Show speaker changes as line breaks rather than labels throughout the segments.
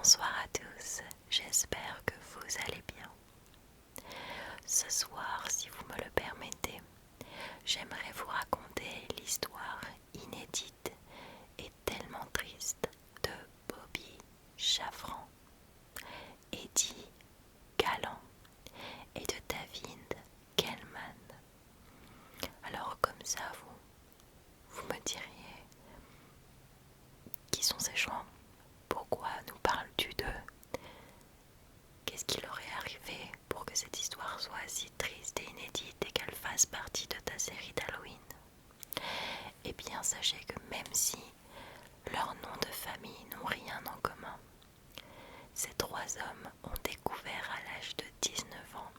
Bonsoir à tous, j'espère que vous allez bien. Ce soir, si vous me le permettez, j'aimerais vous raconter l'histoire inédite et tellement triste de Bobby Chaffran, Eddie Galland et de David Kellman. Alors comme ça, vous me diriez, qui sont ces gens? Pourquoi nous parles-tu d'eux? Qu'est-ce qui leur est arrivé pour que cette histoire soit si triste et inédite et qu'elle fasse partie de ta série d'Halloween? Eh bien, sachez que même si leurs noms de famille n'ont rien en commun, ces trois hommes ont découvert à l'âge de 19 ans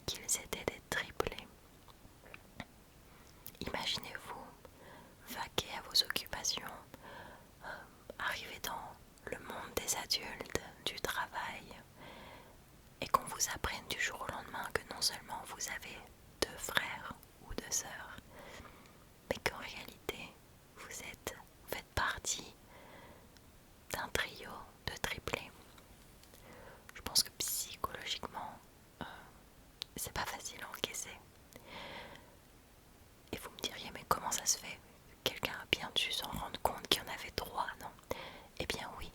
qu'ils étaient des triplés. Imaginez-vous vaquer à vos occupations, arriver dans le monde des adultes, du travail, et qu'on vous apprenne du jour au lendemain que non seulement vous avez deux frères ou deux sœurs, mais qu'en réalité vous faites partie d'un trio de triplés. Je pense que psychologiquement, c'est pas facile à encaisser. Et vous me diriez, mais comment ça se fait? Quelqu'un a bien dû s'en rendre compte qu'il y en avait trois, non? Eh bien oui.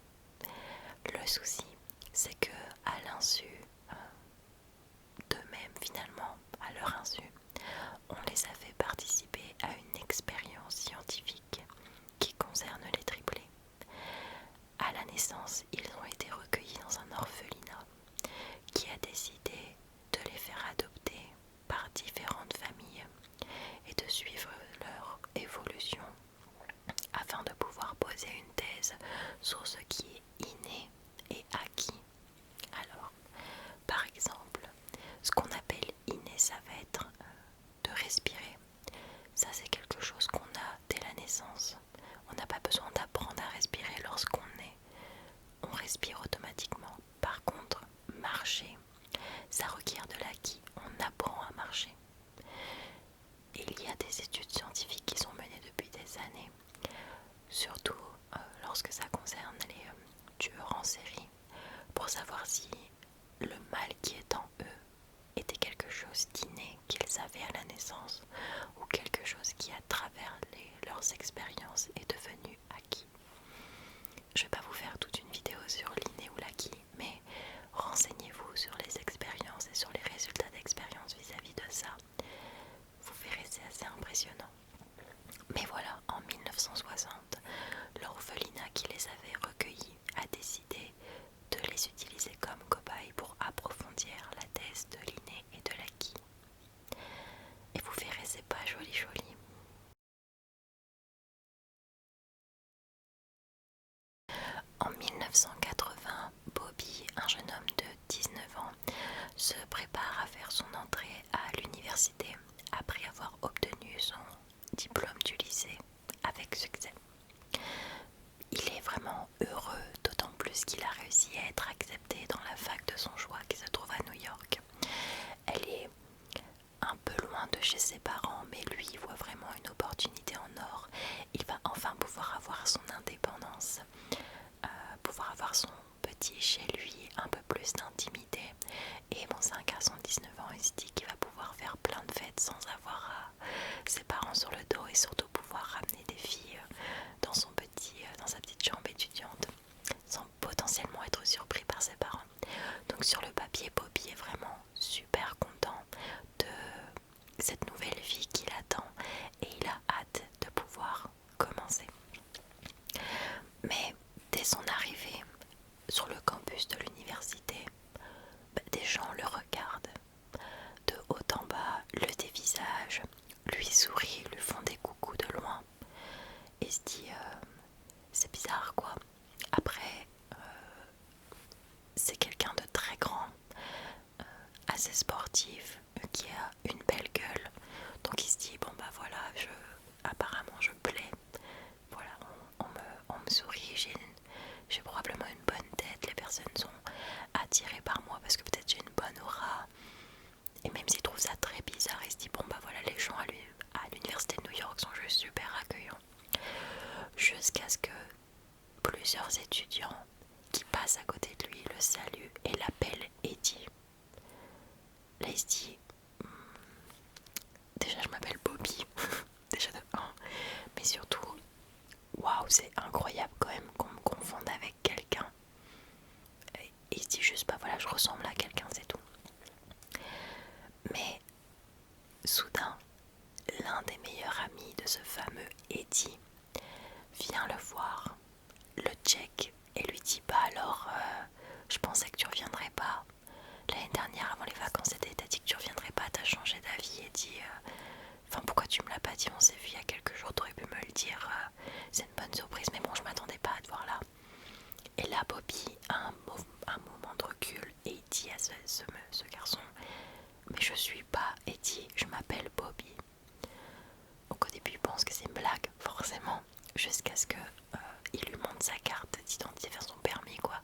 Le souci, c'est que à l'insu d'eux-mêmes, finalement, à leur insu, on les a fait participer à une expérience scientifique qui concerne les triplés. À la naissance, ils ont été recueillis dans un orphelinat qui a décidé de les faire adopter par différentes familles et de suivre leur évolution afin de pouvoir poser une thèse sur ce qui est inné et acquis. Alors, par exemple, ce qu'on appelle inné, ça va être de respirer. Ça, c'est quelque chose qu'on a dès la naissance. On n'a pas besoin d'apprendre à respirer lorsqu'on naît. On respire automatiquement. Par contre, marcher, ça requiert de l'acquis. On apprend à marcher. Et il y a des études scientifiques qui sont menées depuis des années, surtout lorsque ça concerne les tueurs en série, pour savoir si le mal qui est en eux était quelque chose d'inné qu'ils avaient à la naissance ou quelque chose qui, à travers leurs expériences, est devenu acquis. Je ne vais pas vous faire toute une vidéo sur l'inné ou l'acquis, mais renseignez-vous sur les expériences et sur les résultats d'expérience vis-à-vis de ça. Vous verrez, c'est assez impressionnant. Mais voilà, en 1960, l'orphelinat qui les avait recueillis a décidé de les utiliser comme cobayes pour approfondir la thèse de l'inné et de l'acquis. Et vous verrez, c'est pas joli joli. En 1980, Bobby, un jeune homme de 19 ans, se prépare à faire son entrée à l'université après avoir obtenu son diplôme du lycée avec succès. Il est vraiment heureux, d'autant plus qu'il a réussi à être accepté dans la fac de son choix qui se trouve à New York. Elle est un peu loin de chez ses parents, mais lui il voit vraiment une opportunité en or. Il va enfin pouvoir avoir son indépendance, pouvoir avoir son petit chez lui, un peu plus d'intimité. Et bon, c'est un garçon de 19 ans, il se dit qu'il va pouvoir faire plein de fêtes sans avoir ses parents sur le dos et surtout pouvoir ramener des filles dans sa petite chambre étudiante sans potentiellement être surpris par ses parents. Donc sur le papier, Bobby est vraiment super content de cette nouvelle vie qui l'attend et il a hâte de pouvoir commencer. Mais dès son arrivée sur le campus de l'université, des gens le regardent de haut en bas, le dévisagent, lui sourient, lui font des coucous de loin et se dit c'est bizarre quoi. Après, c'est quelqu'un de très grand, assez sportif, qui a une belle gueule. Donc il se dit bon bah voilà, apparemment je plais. Voilà, on me sourit, j'ai probablement une bonne tête, les personnes sont attirées par moi parce que peut-être j'ai une bonne aura. Et même s'il trouve ça très bizarre, il se dit bon bah voilà, les gens à l'université de New York sont juste super accueillants. Jusqu'à ce que plusieurs étudiants qui passe à côté de lui, le salue et l'appelle Eddie. Là il se dit, déjà je m'appelle Bobby, déjà de 1, mais surtout, waouh, c'est incroyable quand même qu'on me confonde avec quelqu'un. Et il se dit juste, bah voilà, je ressemble à quelqu'un, c'est tout. Mais soudain, l'un des meilleurs amis de ce fameux Eddie vient le voir, le check et lui dit, bah alors, je pensais que tu reviendrais pas. L'année dernière, avant les vacances d'été, t'as dit que tu reviendrais pas, t'as changé d'avis et dit... Enfin, pourquoi tu me l'as pas dit? On s'est vu il y a quelques jours, t'aurais pu me le dire. C'est une bonne surprise, mais bon, je m'attendais pas à te voir là. Et là, Bobby a un moment de recul et il dit à ce garçon, mais je suis pas Eddie, je m'appelle Bobby. Donc au début, il pense que c'est une blague, forcément, jusqu'à ce que il lui montre sa carte d'identité, faire son permis, quoi,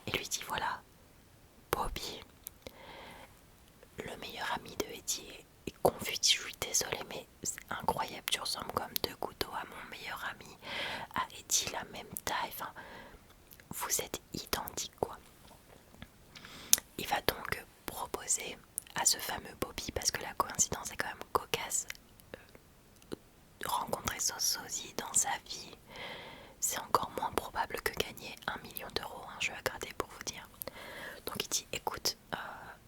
et lui dit, voilà, Bobby. Le meilleur ami de Eddie est confus, je suis désolée, mais c'est incroyable, tu ressembles comme deux couteaux à mon meilleur ami, à Eddie, la même taille, enfin, vous êtes identiques, quoi. Il va donc proposer à ce fameux Bobby, parce que la coïncidence est quand même cocasse, rencontrer ce sosie dans sa vie, c'est encore moins probable que gagner 1 million d'euros, un jeu à gratter pour vous dire. Donc il dit, écoute,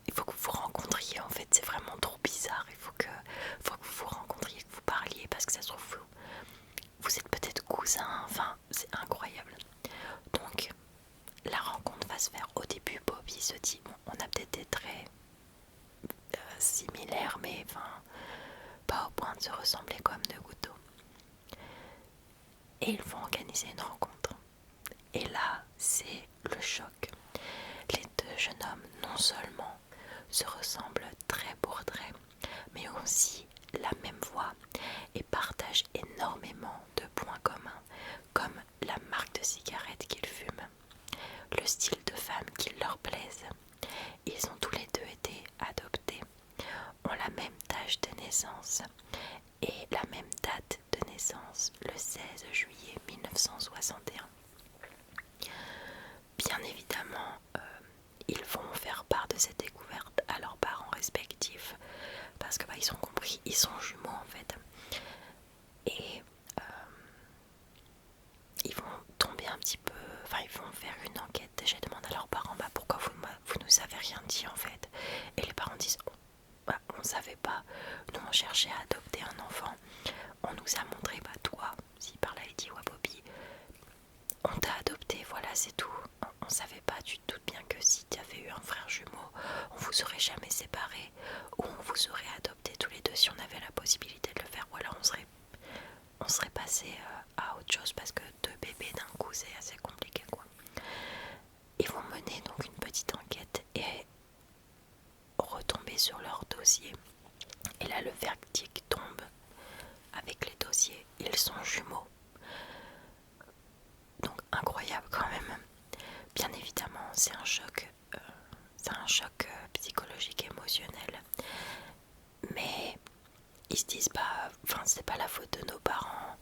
il faut que vous vous rencontriez, en fait c'est vraiment trop bizarre, il faut que vous vous rencontriez, que vous parliez, parce que ça se trouve vous êtes peut-être cousins, enfin c'est incroyable. Donc la rencontre va se faire. Au début, Bobby se dit, bon, on a peut-être des traits similaires, mais enfin pas au point de se ressembler comme deux couteaux. Et ils vont organiser une rencontre. Et là, c'est le choc. Les deux jeunes hommes, non seulement se ressemblent trait pour trait, mais aussi la même voix et partagent énormément de points communs, comme la marque de cigarette qu'ils fument, le style de femme qui leur plaise. Ils ont tous les deux été adoptés, ont la même tâche de naissance et la même date de naissance, le 16 juillet 1961. Bien évidemment, ils vont faire part de cette découverte à leurs parents respectifs parce que ils ont compris, ils sont jumeaux en fait. Et ils vont tomber un petit peu, enfin ils vont faire une enquête. Déjà ils demandent à leurs parents, pourquoi vous nous avez rien dit en fait. Et les parents disent, on savait pas, nous on cherchait à adopter un enfant, on nous a montré, toi, s'il parle à Eddie ou à Bobby, on t'a adopté, voilà c'est tout. On savait pas, tu te doutes bien que si tu avais eu un frère jumeau, on vous aurait jamais séparés, ou on vous aurait adopté tous les deux si on avait la possibilité de le faire, ou alors on serait passé à autre chose parce que deux bébés d'un coup c'est assez compliqué, quoi. Ils vont mener donc une petite enquête et retomber sur leur dossier. Et là le verdict tombe avec les dossiers, ils sont jumeaux. Donc incroyable quand même. Bien évidemment c'est un choc psychologique, émotionnel. Mais ils se disent c'est pas la faute de nos parents,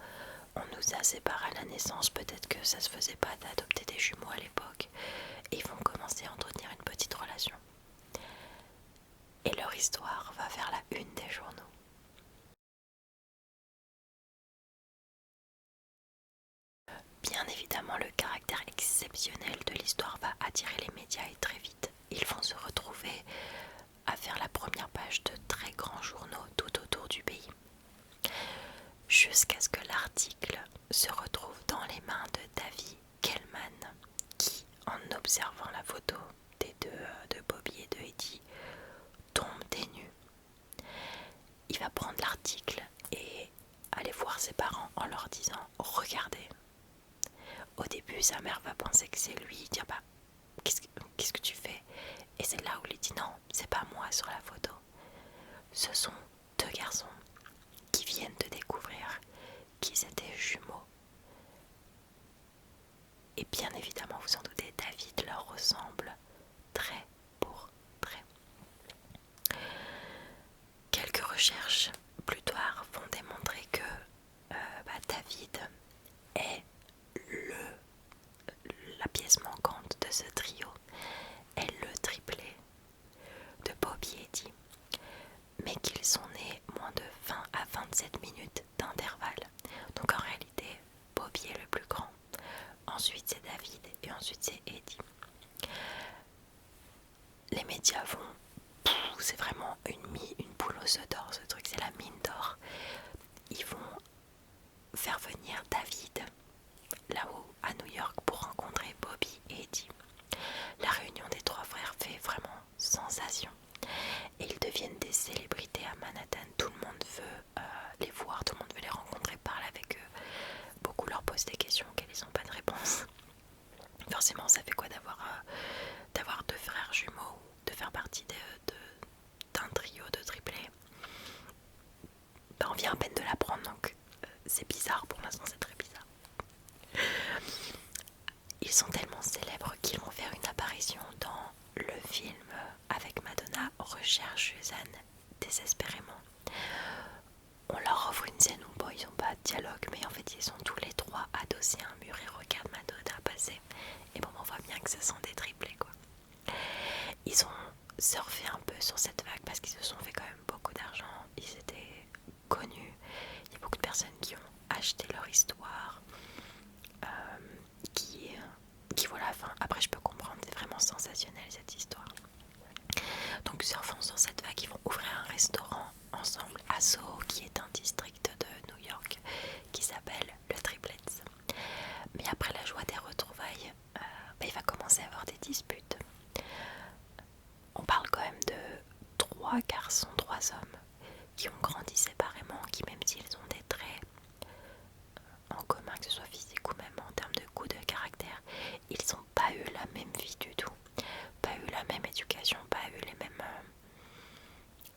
on nous a séparés à la naissance, peut-être que ça se faisait pas d'adopter des jumeaux à l'époque. Et ils vont commencer à entretenir une petite relation. Et leur histoire va faire la une des journaux. Bien évidemment, le caractère exceptionnel de l'histoire va attirer les médias et très vite, ils vont se retrouver à faire la première page de très grands journaux tout autour du pays. Jusqu'à ce que l'article se retrouve dans les mains de David Kellman, qui, en observant la photo des deux, de Bobby et de Eddie, tombe des nues. Il va prendre l'article et aller voir ses parents en leur disant « Regardez ». Au début, sa mère va penser que c'est lui, dire qu'est-ce que tu fais? Et c'est là où il dit non, c'est pas moi sur la photo. Ce sont deux garçons qui viennent de découvrir qu'ils étaient jumeaux. Et bien évidemment, vous en doutez, David leur ressemble trait pour trait. Quelques recherches plus tard vont démontrer que David est la pièce manquante de ensuite c'est David et ensuite c'est Eddie. Les médias vont... c'est vraiment une poule aux œufs d'or, ce truc, c'est la mine d'or. Ils vont faire venir David là-haut à New York pour rencontrer Bobby et Eddie. La réunion des trois frères fait vraiment sensation et ils deviennent des célébrités à Manhattan. Tout le monde veut les voir, tout le monde veut les rencontrer, parler avec eux. Beaucoup leur posent des questions auxquelles ils n'ont pas de réponse. Forcément, ça fait quoi d'avoir deux frères jumeaux, de faire partie d'un trio de triplés. On vient à peine de l'apprendre, donc c'est bizarre, pour l'instant c'est très bizarre. Ils sont tellement célèbres qu'ils vont faire une apparition dans le film avec Madonna, Recherche Suzanne désespérément. On leur offre une scène où bon, ils n'ont pas de dialogue, mais en fait ils sont tous les trois adossés à un mur et regardent Madonna passer. Et bon, on voit bien que ce sont des triplés quoi. Ils ont surfé un peu sur cette vague parce qu'ils se sont fait quand même beaucoup d'argent. Ils étaient connus. Il y a beaucoup de personnes qui ont acheté leur histoire. Qui voilà, enfin, après je peux comprendre, c'est vraiment sensationnel cette histoire. Donc surfant sur cette vague, ils vont ouvrir un restaurant ensemble à Soho, qui est un district de New York, qui s'appelle le Triplets. Mais après la joie des retrouvailles, il va commencer à avoir des disputes. On parle quand même de 3 garçons, 3 hommes qui ont grandi séparément, qui même s'ils ont des traits en commun, que ce soit physique ou même en termes de goût, de caractère, ils n'ont pas eu la même vie du tout, pas eu la même éducation, pas eu les mêmes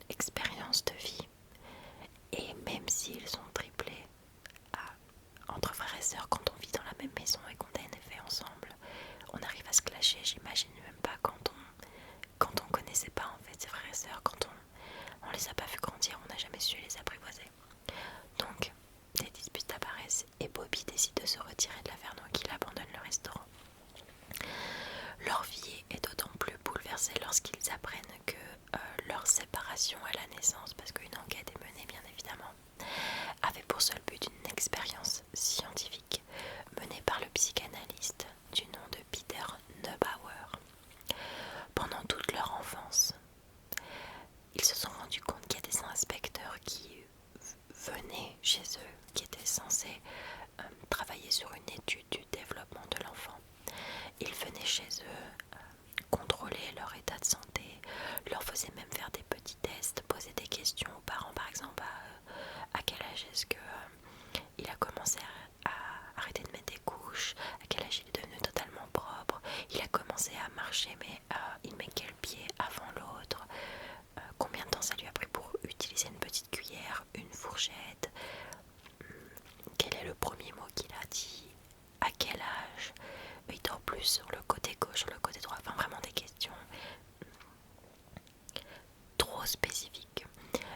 expériences de vie. Et même s'ils sont triplés entre frères et sœurs, quand on vit dans la même maison et qu'on a un effet ensemble, on arrive à se clasher. J'imagine même pas quand on connaissait pas en fait ses frères et sœurs, quand on les a pas vu grandir, on n'a jamais su les apprivoiser. Donc des disputes apparaissent et Bobby décide de se retirer de l'Averno, qu'il abandonne le restaurant. Leur vie est d'autant plus bouleversée lorsqu'ils apprennent que leur séparation à la naissance, parce qu'une enquête est menée bien évidemment, avait pour seul but une expérience scientifique menée par le psychanalyste du nom de Peter Neubauer. Pendant toute leur enfance, ils se sont rendus compte qu'il y a des inspecteurs qui venaient chez eux, qui étaient censés travailler sur une étude du développement de l'enfant. Ils venaient chez eux contrôler leur état de santé, leur faisaient même faire des petits tests, poser des questions aux parents, par exemple à quel âge est-ce que il a commencé à arrêter de mettre des couches, à quel âge il est devenu totalement propre, il a commencé à marcher mais il met quel pied avant l'autre, combien de temps ça lui a pris pour utiliser une petite cuillère, une fourchette, quel est le premier mot qu'il a dit, à quel âge, il dort plus sur le côté gauche, sur le côté droit, enfin vraiment des questions trop spécifiques.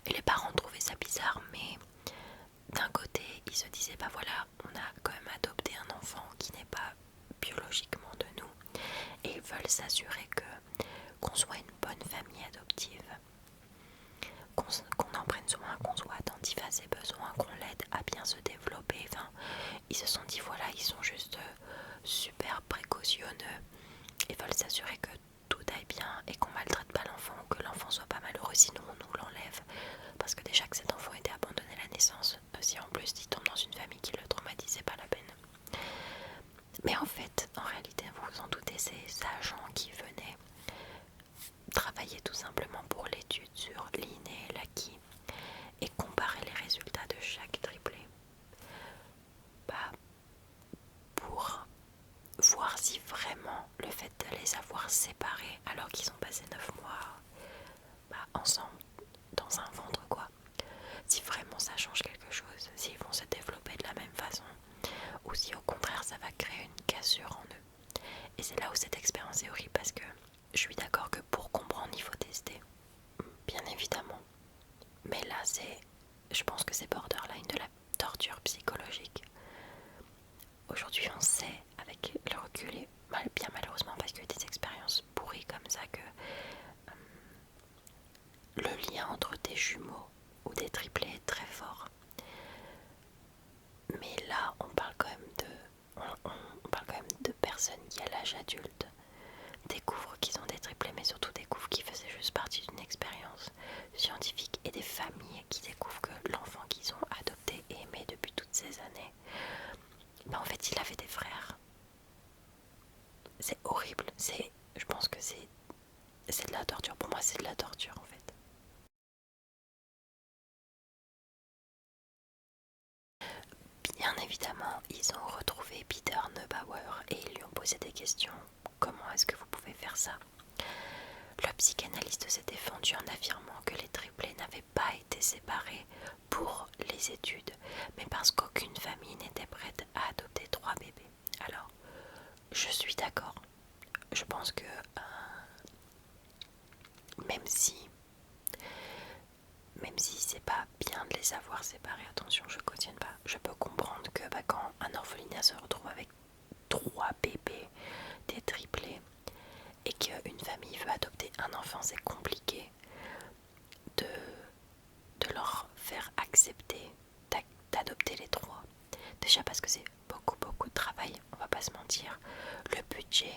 Et les parents trouvaient ça bizarre, mais d'un côté ils se disaient bah voilà, on a quand même adopté un enfant qui n'est pas biologiquement de nous et ils veulent s'assurer qu'on soit une bonne famille adoptive, qu'on en prenne soin, qu'on soit attentif à ses besoins, qu'on l'aide à bien se développer. Enfin, ils se sont dit voilà, ils sont juste super précautionneux et veulent s'assurer que tout aille bien et qu'on maltraite pas l'enfant ou que l'enfant soit pas malheureux, sinon on nous l'enlève, parce que déjà que cet enfant était abandonné à la naissance, si en plus il tombe dans une famille qui le traumatise, c'est pas la peine. Mais en fait, en réalité, vous vous en doutez, ces agents qui venaient travailler tout simplement pour l'étude sur l'inné et l'acquis et comparer les résultats de chaque triplé, pour voir si vraiment le fait de les avoir séparés alors qu'ils ont passé 9 mois ensemble dans un ventre quoi, si vraiment ça change quelque chose, s'ils vont se développer de la même façon ou si au contraire ça va créer une cassure en eux. Et c'est là où cette expérience est horrible, parce que je suis d'accord que pour comprendre il faut tester, bien évidemment, mais là je pense que c'est borderline de la torture psychologique. Aujourd'hui on sait avec le recul, et bien malheureusement parce qu'il y a des expériences pourries comme ça, que le lien entre des jumeaux ou des triplés est très fort. Mais là on parle quand même personnes qui, à l'âge adulte, découvrent qu'ils ont des triplés, mais surtout découvrent qu'ils faisaient juste partie d'une expérience scientifique, et des familles qui découvrent que l'enfant qu'ils ont adopté et aimé depuis toutes ces années, en fait il avait des frères. C'est horrible, je pense que c'est de la torture. Pour moi, c'est de la torture en fait. Bien évidemment, ils ont retrouvé Peter Neubauer et ils lui ont posé des questions. Comment est-ce que vous pouvez faire ça? Le psychanalyste s'est défendu en affirmant que les triplés n'avaient pas été séparés pour les études, mais parce qu'aucune famille n'était prête à adopter 3 bébés. Alors, je suis d'accord. Je pense que même si c'est pas bien de les avoir séparés, attention, je cautionne pas. Je peux comprendre que quand un orphelinat se retrouve avec 3 bébés, des triplés, et qu'une famille veut adopter un enfant, c'est compliqué de leur faire accepter d'adopter les 3. Déjà parce que c'est beaucoup de travail, on va pas se mentir. Le budget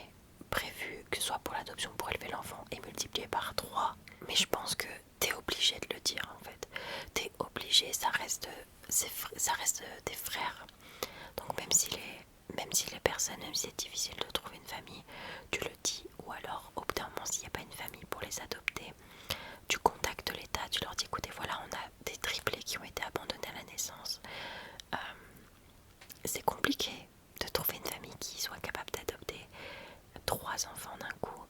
prévu, que ce soit pour l'adoption, pour élever l'enfant, est multiplié par 3. Mais je pense que t'es obligé de le dire en fait. T'es obligé, ça reste des frères. Donc même si les personnes, même si c'est difficile de trouver une famille, tu le dis. Ou alors au bout d'un moment, s'il n'y a pas une famille pour les adopter, tu contactes l'État, tu leur dis écoutez, voilà, on a des triplés qui ont été abandonnés à la naissance. C'est compliqué de trouver une famille qui soit capable d'adopter 3 enfants d'un coup.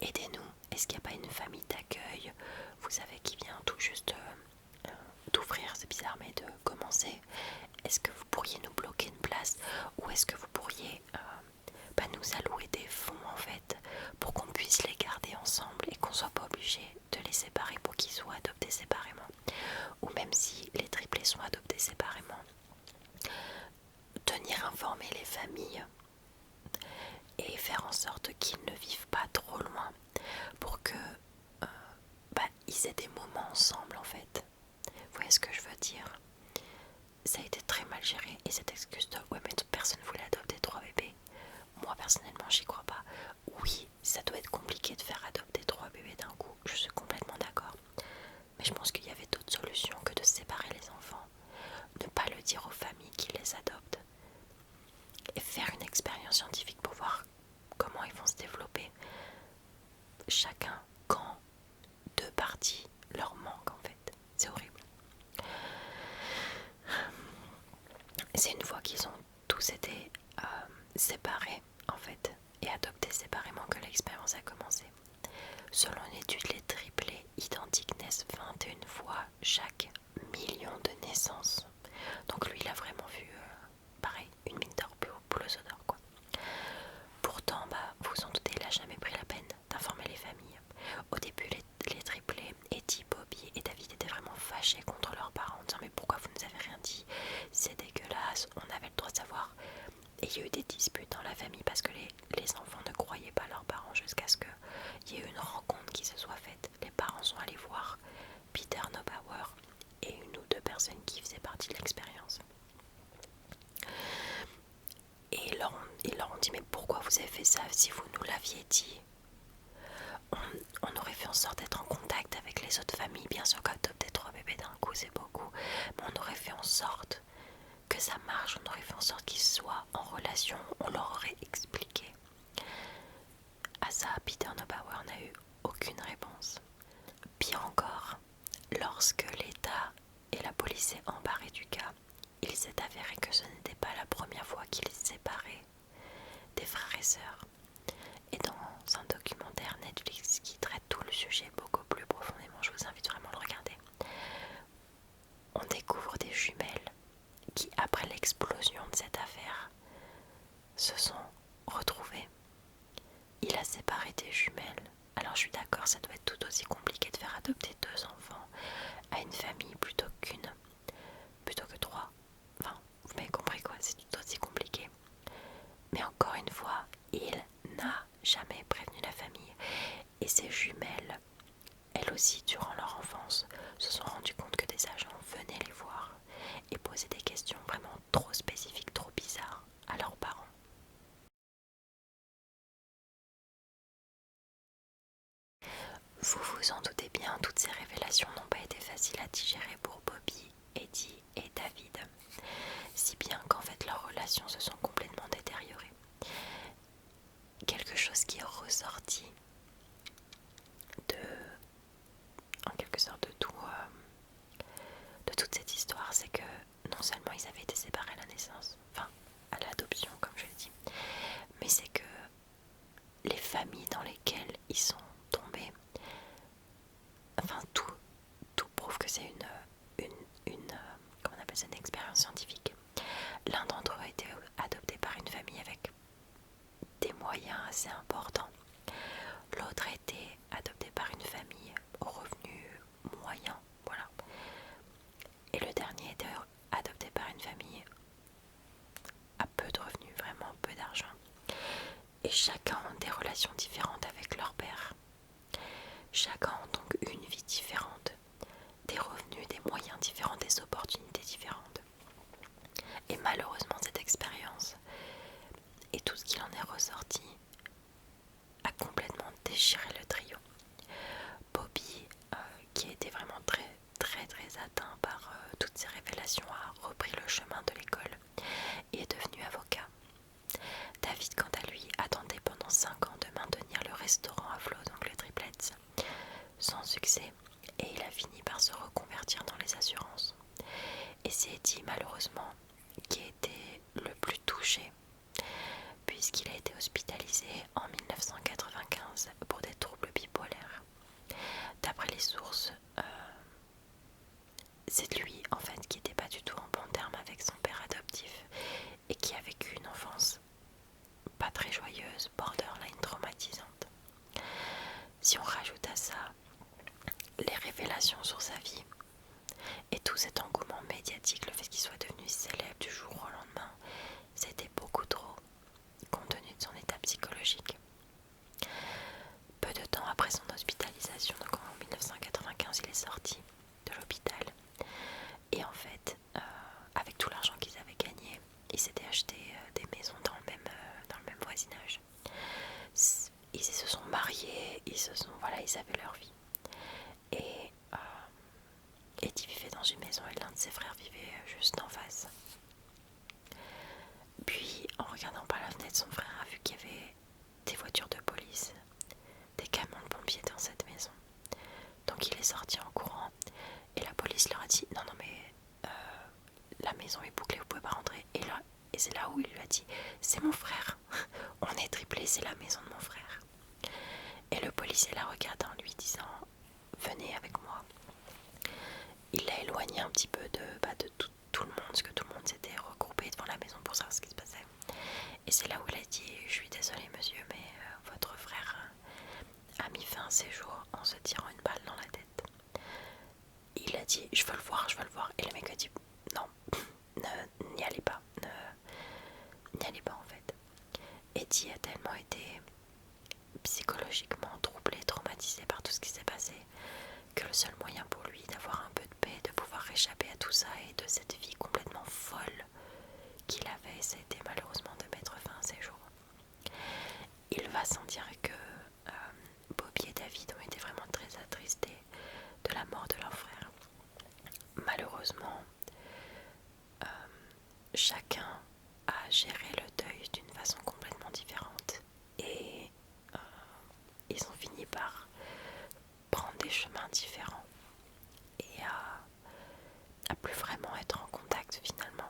Aidez-nous. Est-ce qu'il n'y a pas une famille d'accueil, vous savez, qui vient tout juste d'ouvrir, c'est bizarre, mais de commencer? Est-ce que vous pourriez nous bloquer une place, ou est-ce que vous pourriez nous allouer des fonds en fait pour qu'on puisse les garder ensemble et qu'on soit pas obligé de les séparer pour qu'ils soient adoptés séparément? Ou même si les triplés sont adoptés séparément, tenir informer les familles et faire en sorte qu'ils ne vivent pas trop loin pour que ils aient des moments ensemble en fait. Vous voyez ce que je veux dire? Ça a été très mal géré, et cette excuse de ouais mais personne voulait adopter 3 bébés, moi personnellement j'y crois pas. Oui, ça doit être compliqué de faire adopter 3 bébés d'un coup, je suis complètement d'accord, mais je pense qu'il y avait d'autres solutions que de séparer les enfants, ne pas le dire aux familles qui les adoptent, et faire une expérience scientifique pour voir comment ils vont se développer. Chacun, quand 2 parties leur manquent en fait, c'est horrible. C'est une fois qu'ils ont tous été séparés en fait et adoptés séparément que l'expérience a commencé. Selon une étude, les triplés identiques naissent 21 fois chaque million de naissances. Donc lui, il a vraiment vu, pareil, une mine d'or pour le d'or quoi. Pourtant, vous vous en doutez, il n'a jamais pris la peine d'informer les familles. Au début, les triplés, Eddie, Bobby et David, étaient vraiment fâchés contre leurs parents en disant mais pourquoi vous nous avez rien dit, c'est dégueulasse, on avait le droit de savoir. Et il y a eu des disputes dans la famille parce que les enfants ne croyaient pas leurs parents, jusqu'à ce qu'il y ait eu une rencontre qui se soit faite. Les parents sont allés voir Peter Neubauer et 1 ou 2 personnes qui faisaient partie de l'expérience. Et ils leur ont dit mais pourquoi vous avez fait ça? Si vous nous l'aviez dit, on aurait fait en sorte d'être en contact avec les autres familles. Bien sûr qu'adopter 3 bébés d'un coup c'est beaucoup, mais on aurait fait en sorte que ça marche, on aurait fait en sorte qu'ils soient en relation, on leur aurait expliqué. À ça, Peter Neubauer n'a eu aucune réponse. Pire encore, lorsque l'État et la police s'est emparés du cas, il s'est avéré que ce n'était pas la première fois qu'ils séparaient des frères et sœurs. Et dans un documentaire Netflix qui traite tout le sujet beaucoup plus profondément, je vous invite vraiment à le regarder, on découvre des jumelles qui, après l'explosion de cette affaire, se sont retrouvées. Il a séparé des jumelles. Alors je suis d'accord, ça doit être tout aussi compliqué de faire adopter 2 enfants à une famille plutôt que 3. Enfin, vous m'avez compris quoi, c'est tout aussi compliqué. Mais encore une fois, il n'a jamais prévenu la famille. Et ces jumelles, elles aussi, durant leur enfance, se sont rendues compte que des agents venaient les voir et posaient des questions vraiment trop spécifiques, trop bizarres à leurs parents. Vous vous en doutez bien, toutes ces révélations n'ont pas été faciles à digérer pour Bobby, Eddie et David, si bien qu'en fait leurs relations se sont complètement détériorées. Quelque chose qui est ressorti en quelque sorte de toute cette histoire, c'est que non seulement ils avaient été séparés à la naissance, enfin à l'adoption comme je l'ai dit, mais c'est que les familles dans lesquelles ils sont tombés, enfin tout prouve que c'est comment on appelle ça, une expérience scientifique. L'un d'entre eux a été adopté par une famille avec des moyens assez importants. L'autre a été adopté par une famille aux revenus moyens, voilà. Et le dernier a été adopté par une famille à peu de revenus, vraiment peu d'argent. Et chacun a des relations différentes avec leur père. Chacun a donc une vie différente, des revenus, des moyens différents, des opportunités différentes. Et malheureusement, cette expérience et tout ce qu'il en est ressorti a complètement déchiré le trio. Bobby, qui était vraiment très atteint par toutes ces révélations, a repris le chemin de l'école et est devenu avocat. David, quant à lui, a tenté pendant 5 ans de maintenir le restaurant à flot, donc le Triplets, sans succès, et il a fini par se reconvertir dans les assurances. Et c'est Eddie, malheureusement, qui a été le plus touché, puisqu'il a été hospitalisé en 1995 pour des troubles bipolaires. D'après les sources, c'est lui en fait qui n'était pas du tout en bon terme avec son père adoptif et qui a vécu une enfance pas très joyeuse, borderline traumatisante. Si on rajoute à ça les révélations sur sa vie et tout cet engouement médiatique, le fait qu'il soit devenu célèbre du jour au lendemain, c'était beaucoup trop, compte tenu de son état psychologique. Peu de temps après son hospitalisation, donc en 1995, il est sorti de l'hôpital. Et en fait, avec tout l'argent qu'ils avaient gagné, ils s'étaient acheté des maisons dans le même voisinage. Ils se sont mariés, ils avaient leur vie. Et Eddie vivait dans une maison et l'un de ses frères vivait juste en face. Puis, en regardant par la fenêtre, son frère a vu qu'il y avait des voitures de police, des camions de pompiers dans cette maison. Donc il est sorti en courant et la police leur a dit non mais la maison est bouclée, vous pouvez pas rentrer. Et c'est là où il lui a dit c'est mon frère, on est triplé, c'est la maison de mon frère. Et le policier l'a regardé en lui disant venez avec moi. Il l'a éloigné un petit peu de tout le monde, parce que tout le monde s'était regroupé devant la maison pour savoir ce qui se passait. Et c'est là où il a dit je suis désolé monsieur, mais votre frère a mis fin à ses jours en se tirant une balle dans la tête. Il a dit je veux le voir. Et le mec a dit non, n'y allez pas, n'y allez pas en fait. Eddie a tellement été psychologiquement troublé, traumatisé par tout ce qui s'est passé, que le seul moyen pour lui d'avoir un peu de paix, de pouvoir échapper à tout ça et de cette vie complètement folle qu'il avait, c'était malheureusement de mettre fin à ses jours. Il va sans dire que Bobby et David ont été vraiment très attristés de la mort de leur frère. Malheureusement, chacun a géré le deuil d'une façon complètement différente et ils ont fini par prendre des chemins différents et à plus vraiment être en contact finalement.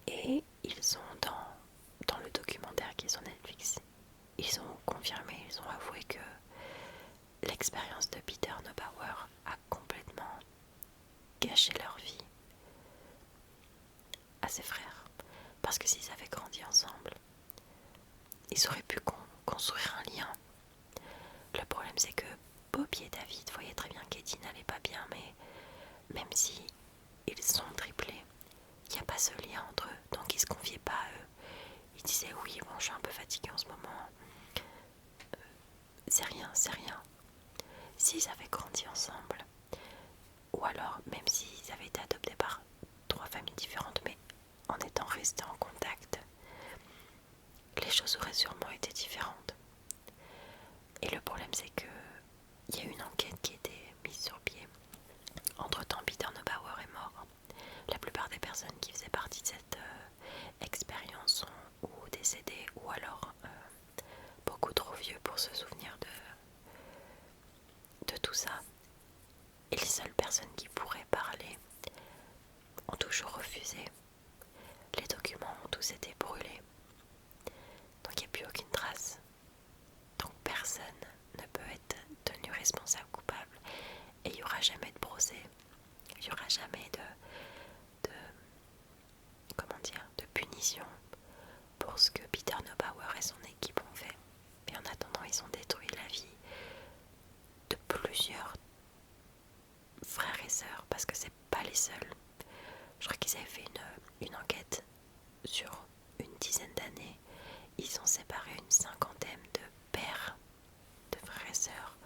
Et ils ont dans le documentaire qui est sur Netflix, ils ont confirmé, ils ont avoué que l'expérience de Peter Neubauer a complètement gâché leur vie à ses frères, parce que s'ils avaient grandi ensemble, ils auraient pu construire un lien. Le problème c'est que Bobby et David voyaient très bien qu'Eddie n'allait pas bien, mais même si ils sont triplés, il n'y a pas ce lien entre eux, donc ils se confiaient pas à eux. Ils disaient oui bon je suis un peu fatiguée en ce moment, c'est rien. S'ils avaient grandi ensemble, ou alors même s'ils avaient été adoptés par 3 familles différentes, mais en étant restés en contact, les choses auraient sûrement été différentes. Et le problème c'est que il y a une enquête qui a été mise sur pied. Entre-temps, Peter Neubauer est mort. La plupart des personnes qui faisaient partie de cette expérience sont ou décédées ou alors beaucoup trop vieux pour se souvenir de tout ça. Et les seules personnes qui pourraient parler ont toujours refusé. Les documents ont tous été brûlés. Donc il n'y a plus aucune trace. Donc personne ne peut être tenu responsable coupable. Et il n'y aura jamais de procès. Il n'y aura jamais de punition pour ce que Peter Neubauer et son équipe ont fait. Et en attendant, ils ont détruit la vie de plusieurs frères et sœurs, parce que c'est pas les seuls. Je crois qu'ils avaient fait une enquête sur une dizaine d'années. Ils ont séparé une cinquantaine de pères, de frères et sœurs,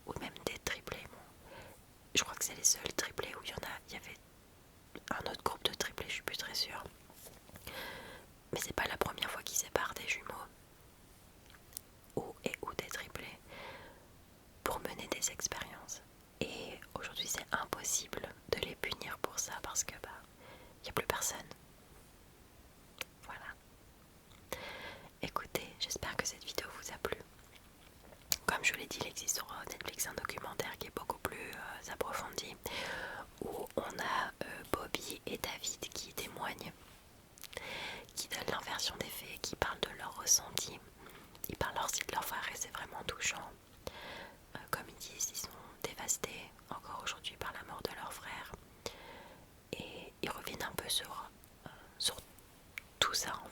ou même des triplés. Bon, je crois que c'est les seuls triplés où il y avait un autre groupe de triplés, je suis plus très sûre. Mais c'est pas la première fois qu'ils séparent des jumeaux ou des triplés pour mener des expériences. Et aujourd'hui c'est impossible de les punir pour ça parce que y a plus personne. Voilà. Écoutez, j'espère que cette vidéo vous a plu. Comme je l'ai dit, il existe sur Netflix un documentaire qui est beaucoup plus approfondi où on a Bobby et David qui témoignent, qui donnent leur version des faits, qui parlent de leur ressenti. Ils parlent aussi de leur frère et c'est vraiment touchant. Comme ils disent, ils sont dévastés encore aujourd'hui par la mort de leur frère. Et ils reviennent un peu sur tout ça en